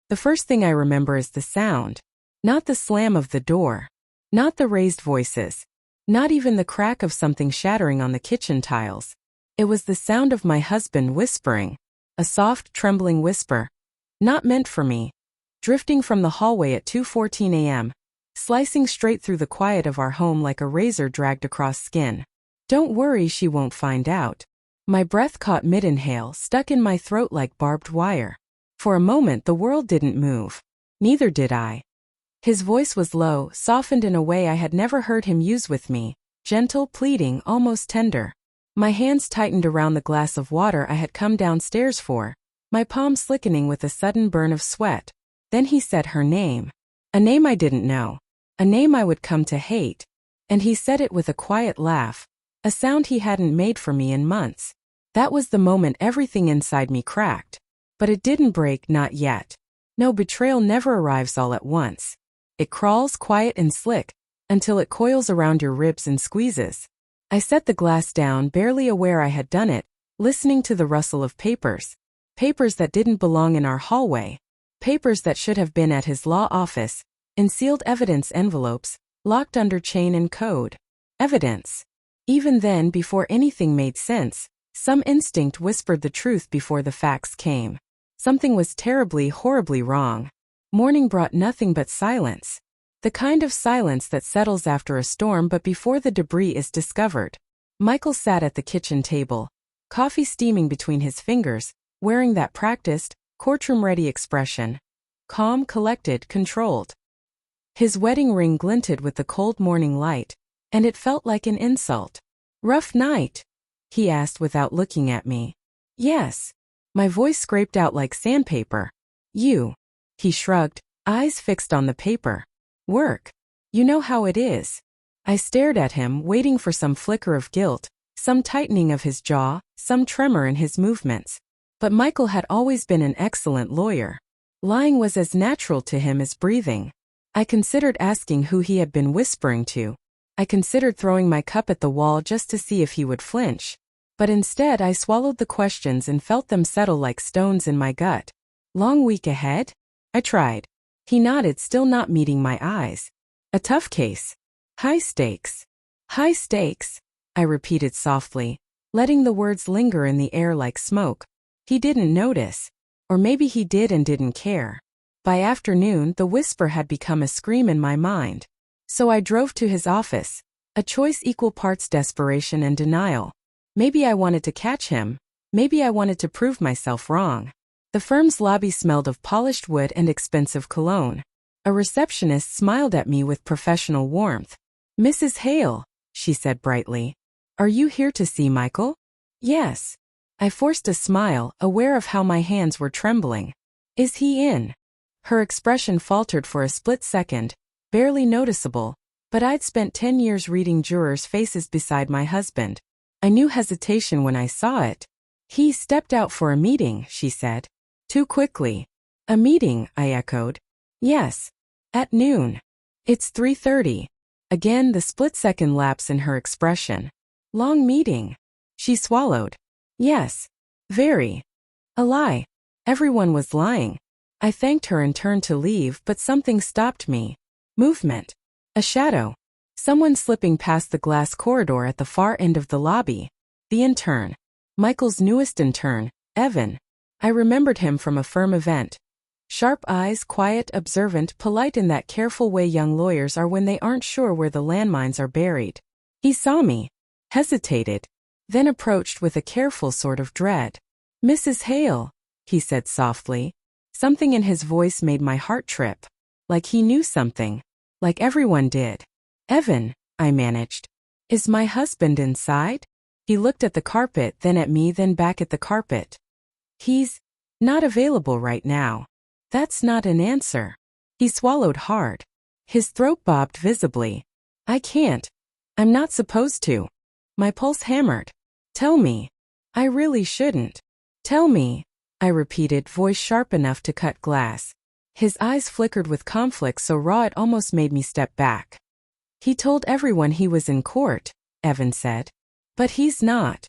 The first thing I remember is the sound. Not the slam of the door. Not the raised voices. Not even the crack of something shattering on the kitchen tiles. It was the sound of my husband whispering. A soft, trembling whisper. Not meant for me. Drifting from the hallway at 2:14 a.m. Slicing straight through the quiet of our home like a razor dragged across skin. Don't worry, she won't find out. My breath caught mid-inhale, stuck in my throat like barbed wire. For a moment the world didn't move. Neither did I. His voice was low, softened in a way I had never heard him use with me. Gentle, pleading, almost tender. My hands tightened around the glass of water I had come downstairs for, my palm slickening with a sudden burn of sweat. Then he said her name. A name I didn't know. A name I would come to hate. And he said it with a quiet laugh. A sound he hadn't made for me in months. That was the moment everything inside me cracked. But it didn't break, not yet. No, betrayal never arrives all at once. It crawls quiet and slick, until it coils around your ribs and squeezes. I set the glass down, barely aware I had done it, listening to the rustle of papers. Papers that didn't belong in our hallway. Papers that should have been at his law office, in sealed evidence envelopes, locked under chain and code. Evidence. Even then, before anything made sense, some instinct whispered the truth before the facts came. Something was terribly, horribly wrong. Morning brought nothing but silence. The kind of silence that settles after a storm but before the debris is discovered. Michael sat at the kitchen table, coffee steaming between his fingers, wearing that practiced, courtroom-ready expression. Calm, collected, controlled. His wedding ring glinted with the cold morning light, and it felt like an insult. "Rough night?" he asked without looking at me. "Yes." My voice scraped out like sandpaper. "You." He shrugged, eyes fixed on the paper. "Work. You know how it is." I stared at him, waiting for some flicker of guilt, some tightening of his jaw, some tremor in his movements. But Michael had always been an excellent lawyer. Lying was as natural to him as breathing. I considered asking who he had been whispering to. I considered throwing my cup at the wall just to see if he would flinch. But instead I swallowed the questions and felt them settle like stones in my gut. "Long week ahead?" I tried. He nodded, still not meeting my eyes. "A tough case. High stakes." "High stakes," I repeated softly, letting the words linger in the air like smoke. He didn't notice. Or maybe he did and didn't care. By afternoon, the whisper had become a scream in my mind. So I drove to his office, a choice equal parts desperation and denial. Maybe I wanted to catch him. Maybe I wanted to prove myself wrong. The firm's lobby smelled of polished wood and expensive cologne. A receptionist smiled at me with professional warmth. "Mrs. Hale," she said brightly. "Are you here to see Michael?" "Yes." I forced a smile, aware of how my hands were trembling. "Is he in?" Her expression faltered for a split second, barely noticeable, but I'd spent 10 years reading jurors' faces beside my husband. I knew hesitation when I saw it. "He stepped out for a meeting," she said. Too quickly. "A meeting," I echoed. "Yes. At noon." "It's 3:30. Again the split-second lapse in her expression. "Long meeting." She swallowed. "Yes. Very." A lie. Everyone was lying. I thanked her and turned to leave, but something stopped me. Movement. A shadow. Someone slipping past the glass corridor at the far end of the lobby. The intern. Michael's newest intern, Evan. I remembered him from a firm event. Sharp eyes, quiet, observant, polite in that careful way young lawyers are when they aren't sure where the landmines are buried. He saw me, hesitated, then approached with a careful sort of dread. "Mrs. Hale," he said softly. Something in his voice made my heart trip. Like he knew something. Like everyone did. "Evan," I managed. "Is my husband inside?" He looked at the carpet, then at me, then back at the carpet. "He's not available right now." That's not an answer. He swallowed hard. His throat bobbed visibly. "I can't. I'm not supposed to." My pulse hammered. "Tell me." "I really shouldn't." "Tell me," I repeated, voice sharp enough to cut glass. His eyes flickered with conflict so raw it almost made me step back. "He told everyone he was in court," Evan said. "But he's not.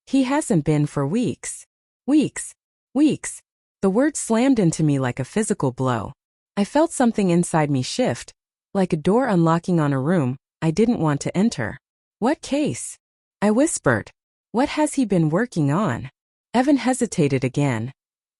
He hasn't been for weeks. Weeks. Weeks." The word slammed into me like a physical blow. I felt something inside me shift, like a door unlocking on a room I didn't want to enter. What case? I whispered. What has he been working on? Evan hesitated again,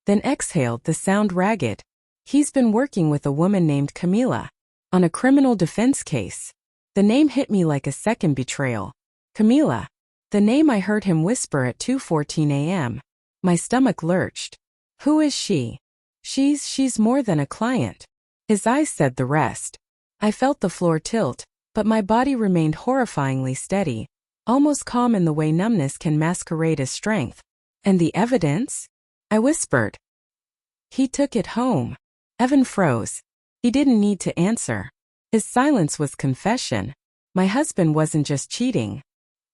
then exhaled, the sound ragged. He's been working with a woman named Camila on a criminal defense case. The name hit me like a second betrayal. Camila. The name I heard him whisper at 2:14 a.m. My stomach lurched. Who is she? She's more than a client. His eyes said the rest. I felt the floor tilt, but my body remained horrifyingly steady, almost calm in the way numbness can masquerade as strength. And the evidence? I whispered. He took it home. Evan froze. He didn't need to answer. His silence was confession. My husband wasn't just cheating.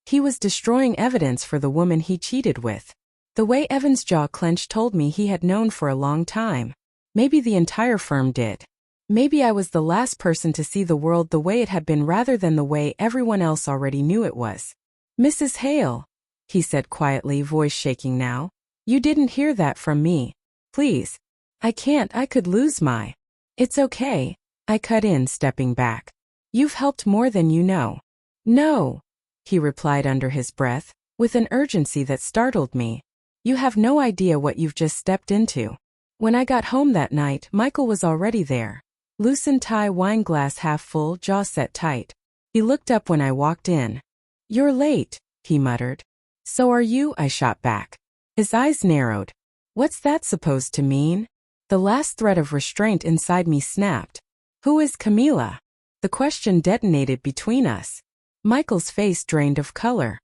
He was destroying evidence for the woman he cheated with. The way Evan's jaw clenched told me he had known for a long time. Maybe the entire firm did. Maybe I was the last person to see the world the way it had been rather than the way everyone else already knew it was. Mrs. Hale, he said quietly, voice shaking now. You didn't hear that from me. Please. I can't, I could lose my. It's okay. I cut in, stepping back. You've helped more than you know. No, he replied under his breath, with an urgency that startled me. You have no idea what you've just stepped into. When I got home that night, Michael was already there. Loosened tie, wine glass half full, jaw set tight. He looked up when I walked in. You're late, he muttered. So are you, I shot back. His eyes narrowed. What's that supposed to mean? The last thread of restraint inside me snapped. Who is Camila? The question detonated between us. Michael's face drained of color.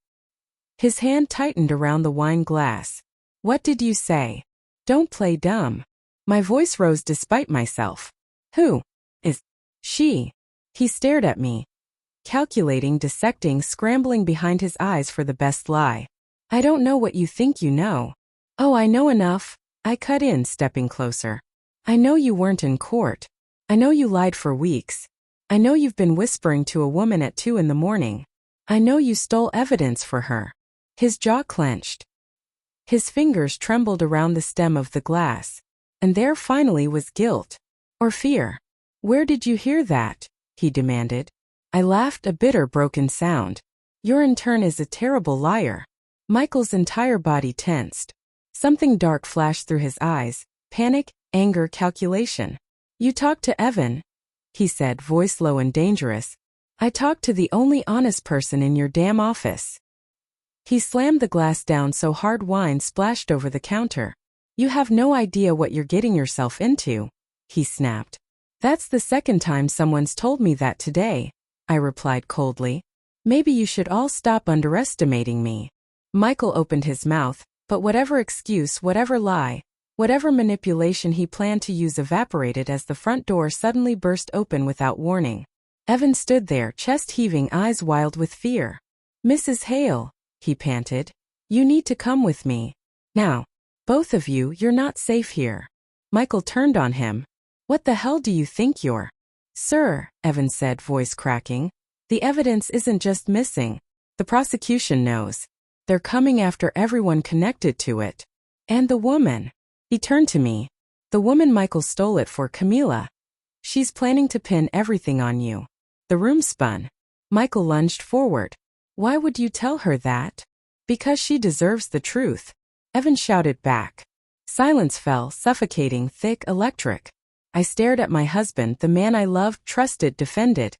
His hand tightened around the wine glass. What did you say? Don't play dumb. My voice rose despite myself. Who is she? He stared at me, calculating, dissecting, scrambling behind his eyes for the best lie. I don't know what you think you know. Oh, I know enough. I cut in, stepping closer. I know you weren't in court. I know you lied for weeks. I know you've been whispering to a woman at 2 a.m. I know you stole evidence for her. His jaw clenched. His fingers trembled around the stem of the glass. And there finally was guilt. Or fear. Where did you hear that? He demanded. I laughed, a bitter, broken sound. Your intern is a terrible liar. Michael's entire body tensed. Something dark flashed through his eyes. Panic, anger, calculation. You talked to Evan, he said, voice low and dangerous. I talked to the only honest person in your damn office. He slammed the glass down so hard wine splashed over the counter. You have no idea what you're getting yourself into, he snapped. That's the second time someone's told me that today, I replied coldly. Maybe you should all stop underestimating me. Michael opened his mouth, but whatever excuse, whatever lie, whatever manipulation he planned to use evaporated as the front door suddenly burst open without warning. Evan stood there, chest heaving, eyes wild with fear. Mrs. Hale, he panted. You need to come with me. Now. Both of you, you're not safe here. Michael turned on him. What the hell do you think you're? Sir, Evan said, voice cracking. The evidence isn't just missing. The prosecution knows. They're coming after everyone connected to it. And the woman. He turned to me. The woman Michael stole it for, Camila. She's planning to pin everything on you. The room spun. Michael lunged forward. Why would you tell her that? Because she deserves the truth. Evan shouted back. Silence fell, suffocating, thick, electric. I stared at my husband, the man I loved, trusted, defended.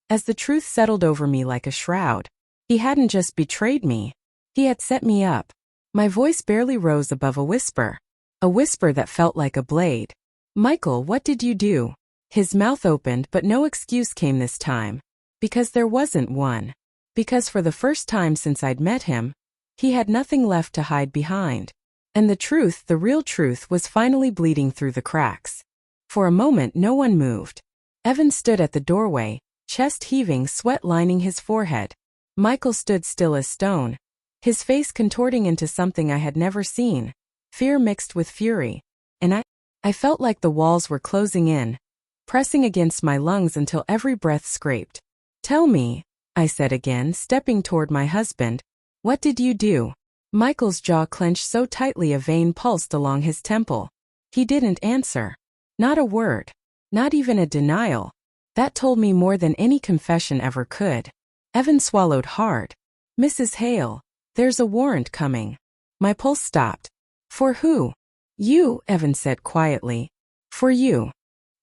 As the truth settled over me like a shroud. He hadn't just betrayed me. He had set me up. My voice barely rose above a whisper. A whisper that felt like a blade. Michael, what did you do? His mouth opened, but no excuse came this time. Because there wasn't one. Because for the first time since I'd met him, he had nothing left to hide behind. And the truth, the real truth, was finally bleeding through the cracks. For a moment no one moved. Evan stood at the doorway, chest heaving, sweat lining his forehead. Michael stood still as stone, his face contorting into something I had never seen. Fear mixed with fury. And I felt like the walls were closing in, pressing against my lungs until every breath scraped. Tell me, I said again, stepping toward my husband. What did you do? Michael's jaw clenched so tightly a vein pulsed along his temple. He didn't answer. Not a word. Not even a denial. That told me more than any confession ever could. Evan swallowed hard. Mrs. Hale, there's a warrant coming. My pulse stopped. For who? You, Evan said quietly. For you.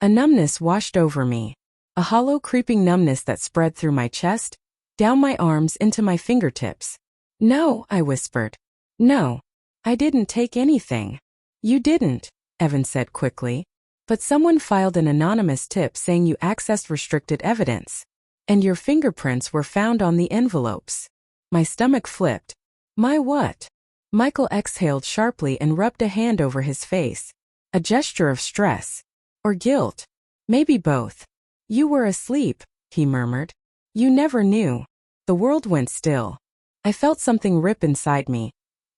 A numbness washed over me. A hollow creeping numbness that spread through my chest, down my arms into my fingertips. No, I whispered. No. I didn't take anything. You didn't, Evan said quickly. But someone filed an anonymous tip saying you accessed restricted evidence. And your fingerprints were found on the envelopes. My stomach flipped. My what? Michael exhaled sharply and rubbed a hand over his face. A gesture of stress. Or guilt. Maybe both. You were asleep, he murmured. You never knew. The world went still. I felt something rip inside me.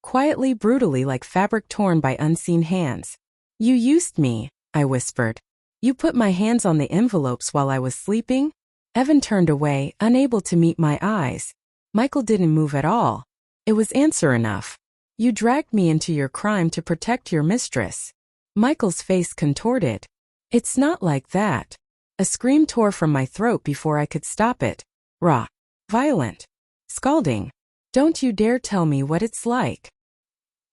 Quietly, brutally, like fabric torn by unseen hands. You used me, I whispered. You put my hands on the envelopes while I was sleeping? Evan turned away, unable to meet my eyes. Michael didn't move at all. It was answer enough. You dragged me into your crime to protect your mistress. Michael's face contorted. It's not like that. A scream tore from my throat before I could stop it. Raw. Violent. Scalding. Don't you dare tell me what it's like.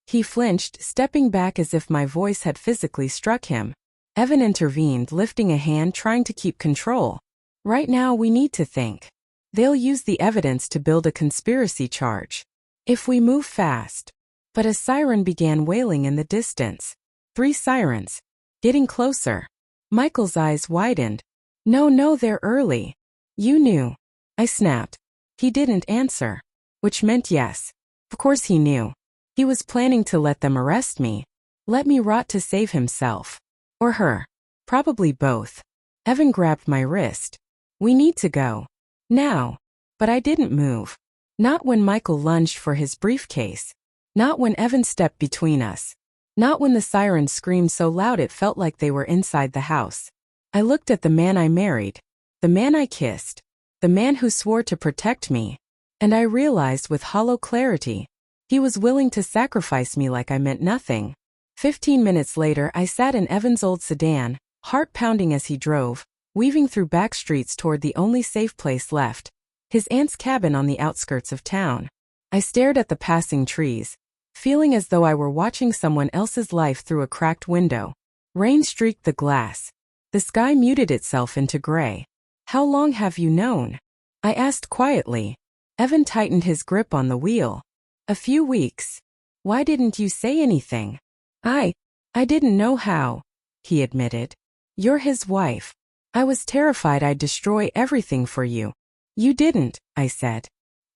He flinched, stepping back as if my voice had physically struck him. Evan intervened, lifting a hand, trying to keep control. Right now we need to think. They'll use the evidence to build a conspiracy charge. If we move fast. But a siren began wailing in the distance. 3 sirens. Getting closer. Michael's eyes widened. No, they're early. You knew. I snapped. He didn't answer. Which meant yes. Of course he knew. He was planning to let them arrest me. Let me rot to save himself. Or her. Probably both. Evan grabbed my wrist. We need to go. Now. But I didn't move. Not when Michael lunged for his briefcase. Not when Evan stepped between us. Not when the sirens screamed so loud it felt like they were inside the house. I looked at the man I married. The man I kissed. The man who swore to protect me. And I realized with hollow clarity. He was willing to sacrifice me like I meant nothing. 15 minutes later I sat in Evan's old sedan, heart pounding as he drove, weaving through back streets toward the only safe place left. His aunt's cabin on the outskirts of town. I stared at the passing trees, feeling as though I were watching someone else's life through a cracked window. Rain streaked the glass. The sky muted itself into gray. How long have you known? I asked quietly. Evan tightened his grip on the wheel. A few weeks. Why didn't you say anything? I didn't know how, he admitted. You're his wife. I was terrified I'd destroy everything for you. You didn't, I said.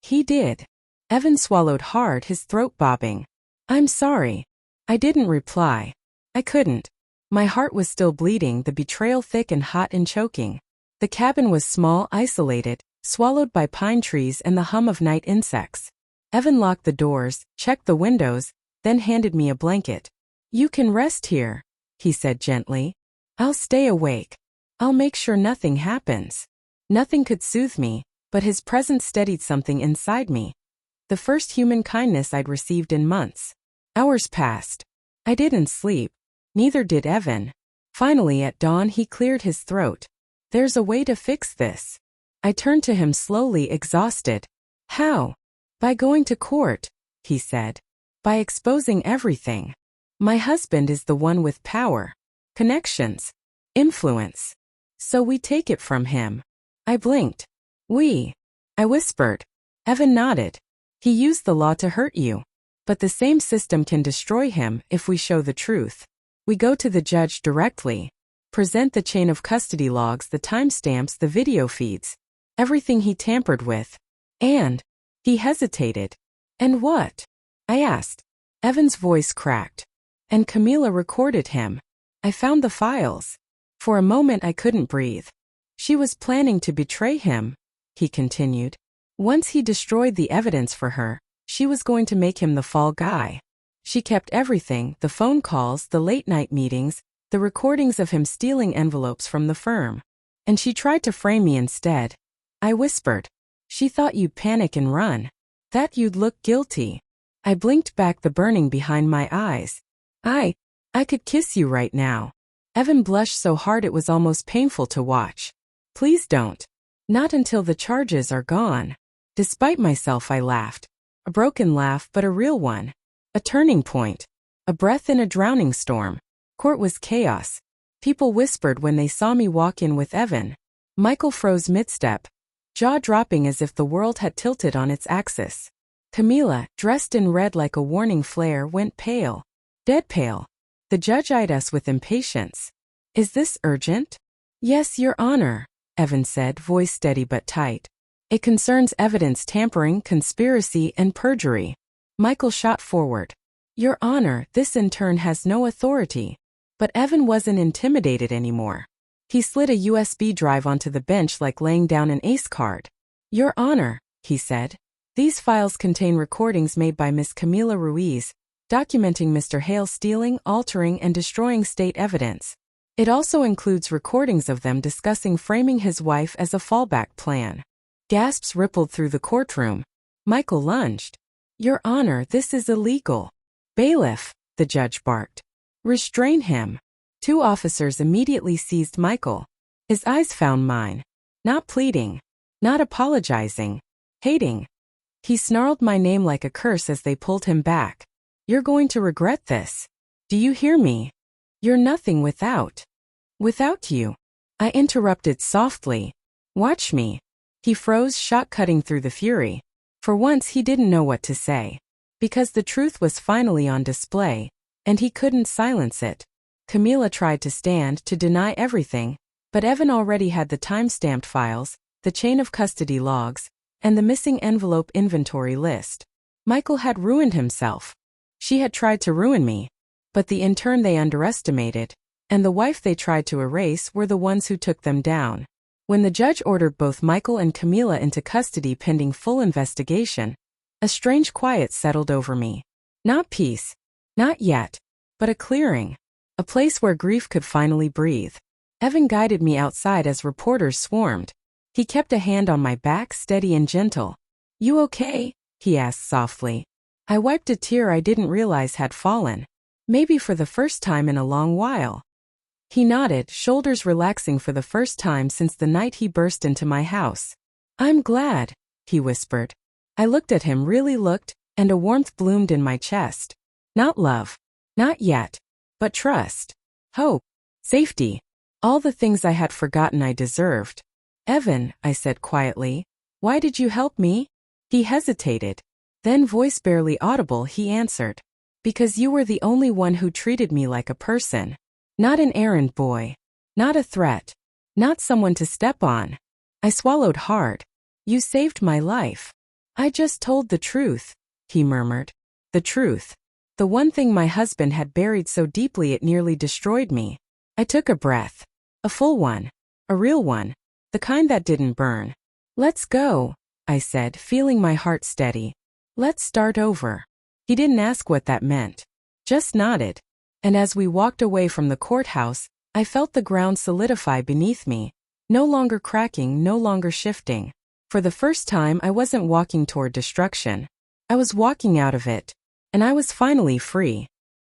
He did. Evan swallowed hard, his throat bobbing. I'm sorry. I didn't reply. I couldn't. My heart was still bleeding, the betrayal thick and hot and choking. The cabin was small, isolated, swallowed by pine trees and the hum of night insects. Evan locked the doors, checked the windows, then handed me a blanket. You can rest here, he said gently. I'll stay awake. I'll make sure nothing happens. Nothing could soothe me, but his presence steadied something inside me. The first human kindness I'd received in months. Hours passed. I didn't sleep. Neither did Evan. Finally, at dawn, he cleared his throat. There's a way to fix this. I turned to him slowly, exhausted. How? By going to court, he said. By exposing everything. My husband is the one with power, connections, influence. So we take it from him. I blinked. We. I whispered. Evan nodded. He used the law to hurt you. But the same system can destroy him if we show the truth. We go to the judge directly. Present the chain of custody logs, the timestamps, the video feeds. Everything he tampered with. And. He hesitated. And what? I asked. Evan's voice cracked. And Camila recorded him. I found the files. For a moment I couldn't breathe. She was planning to betray him, he continued. Once he destroyed the evidence for her, she was going to make him the fall guy. She kept everything, the phone calls, the late-night meetings, the recordings of him stealing envelopes from the firm. And she tried to frame me instead. I whispered. She thought you'd panic and run. That you'd look guilty. I blinked back, the burning behind my eyes. I could kiss you right now. Evan blushed so hard it was almost painful to watch. Please don't. Not until the charges are gone. Despite myself, I laughed. A broken laugh, but a real one. A turning point. A breath in a drowning storm. Court was chaos. People whispered when they saw me walk in with Evan. Michael froze mid-step, jaw dropping as if the world had tilted on its axis. Camila, dressed in red like a warning flare, went pale. Dead pale. The judge eyed us with impatience. Is this urgent? Yes, Your Honor, Evan said, voice steady but tight. It concerns evidence tampering, conspiracy, and perjury. Michael shot forward. Your Honor, this intern has no authority. But Evan wasn't intimidated anymore. He slid a USB drive onto the bench like laying down an ace card. Your Honor, he said. These files contain recordings made by Miss Camila Ruiz, documenting Mr. Hale stealing, altering, and destroying state evidence. It also includes recordings of them discussing framing his wife as a fallback plan. Gasps rippled through the courtroom. Michael lunged. Your Honor, this is illegal. Bailiff, the judge barked. Restrain him. 2 officers immediately seized Michael. His eyes found mine. Not pleading. Not apologizing. Hating. He snarled my name like a curse as they pulled him back. You're going to regret this. Do you hear me? You're nothing without you. I interrupted softly. Watch me. He froze, shock cutting through the fury. For once he didn't know what to say. Because the truth was finally on display, and he couldn't silence it. Camila tried to stand to deny everything, but Evan already had the time-stamped files, the chain of custody logs, and the missing envelope inventory list. Michael had ruined himself. She had tried to ruin me. But the intern they underestimated, and the wife they tried to erase were the ones who took them down. When the judge ordered both Michael and Camila into custody pending full investigation, a strange quiet settled over me. Not peace. Not yet. But a clearing. A place where grief could finally breathe. Evan guided me outside as reporters swarmed. He kept a hand on my back, steady and gentle. You okay? He asked softly. I wiped a tear I didn't realize had fallen. Maybe for the first time in a long while. He nodded, shoulders relaxing for the first time since the night he burst into my house. I'm glad, he whispered. I looked at him, really looked, and a warmth bloomed in my chest. Not love. Not yet. But trust. Hope. Safety. All the things I had forgotten I deserved. Evan, I said quietly, why did you help me? He hesitated. Then, voice barely audible, he answered. Because you were the only one who treated me like a person. Not an errand boy. Not a threat. Not someone to step on. I swallowed hard. You saved my life. I just told the truth, he murmured. The truth. The one thing my husband had buried so deeply it nearly destroyed me. I took a breath. A full one. A real one. The kind that didn't burn. Let's go, I said, feeling my heart steady. Let's start over. He didn't ask what that meant. Just nodded. And as we walked away from the courthouse, I felt the ground solidify beneath me. No longer cracking, no longer shifting. For the first time, I wasn't walking toward destruction. I was walking out of it. And I was finally free.